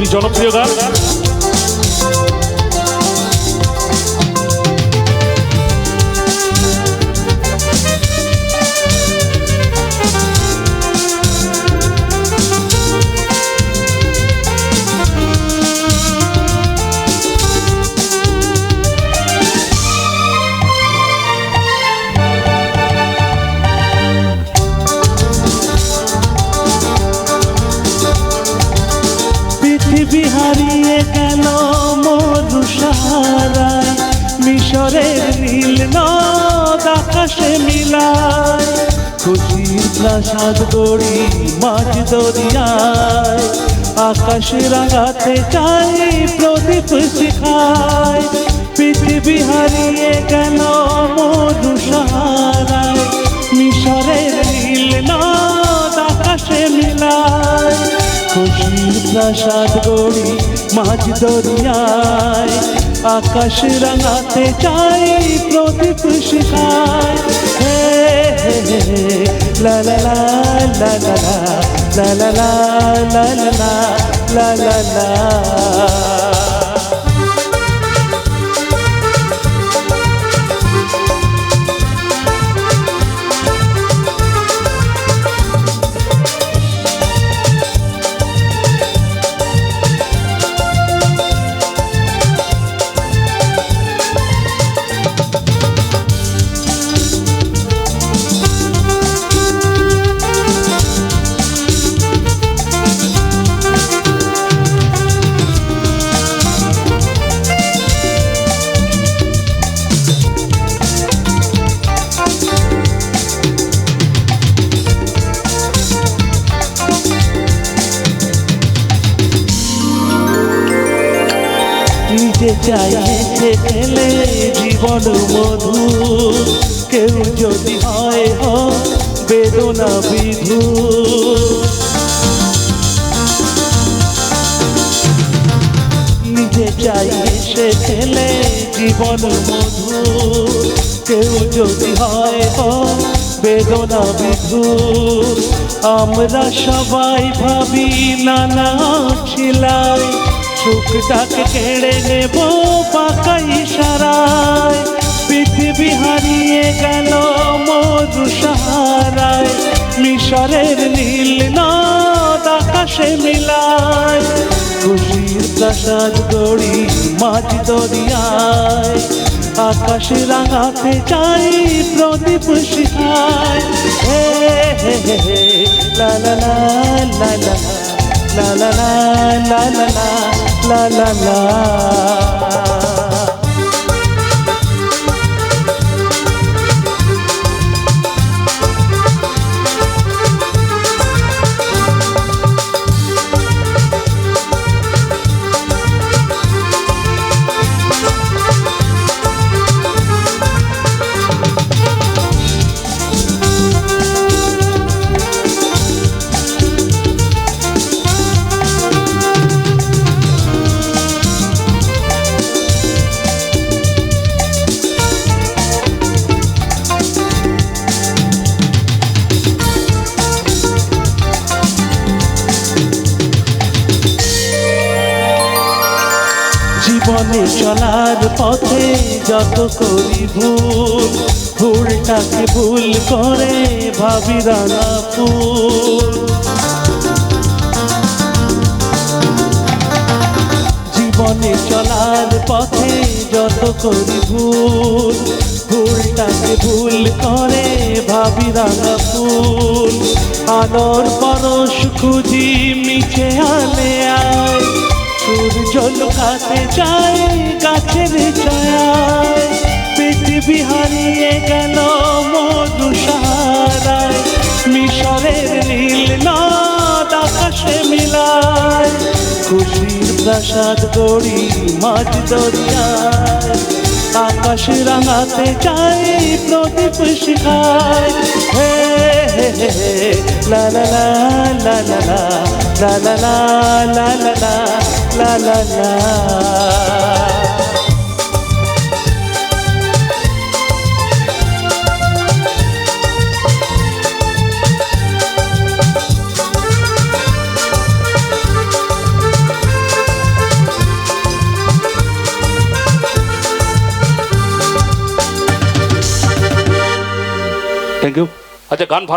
অতি জনপ্রিয় গান। পৃথিবী হারিয়ে গেল মরু সাহারায়, মিশরের নীল নদ আকাশে মিলায়, খুশির প্রাসাদ গড়ি মাঝ দরিয়ায়, আকাশে রাঙাতে চাই প্রদীপ শিখায়। পৃথিবী হারিয়ে গেল মরু সাহারায়, মিশরের নীল নদ আকাশে মিলায়, খুশির প্রাসাদ গড়ি মাঝ দরিয়ায়, আকাশ রাঙাতে চাই প্রদীপ শিখায়। হে হে হে লা লা লা লা লা লা লা লা লা লা লা লা লা। নিজে চাইছে খেলে জীবন মধু, কেউ যদি হয় বেদনা বিধু। নিজে চাইছে খেলে জীবন মধু, কেউ যদি হয় বেদনা বিধু। আমরা সবাই ভাবি নানা ছিলাই, সুখটাকে কেড়ে নেব পাকা ইশারায়। পৃথিবী হারিয়ে গেল মরু সাহারায়, মিশরের নীল নদ আকাশে মিলায়, খুশির প্রাসাদ গড়ি মাঝ দরিয়ায়, আকাশ রাঙাতে চাই প্রদীপ শিখায়। হে হে হে হে লা লা লা লা লা la la la la la la la la la। জীবনে চলার পথে যত করি ভুল, ভুলটাকে ভুল করে ভাবি রাঙা ফুল। জীবনে চলার পথে যত করি ভুল, ভুলটাকে ভুল করে ভাবি রাঙা ফুল। আলোর পরশ খুঁজি মিছে আলে আয়, সূর্য লুকাতে চাই গাছের ছায়ায়। পৃথিবী হারিয়ে গেল মরু সাহারায়, মিশরের নীল নদ আকাশে মিলায়, খুশির প্রাসাদ গড়ি মাঝ দরিয়ায়, আকাশ রাঙাতে চাই প্রদীপ শিখায়। হে হে হে হে লা লা লা লা লা লা লা লা লা লা লা লা লা। Thank you. আচ্ছা গান ভালো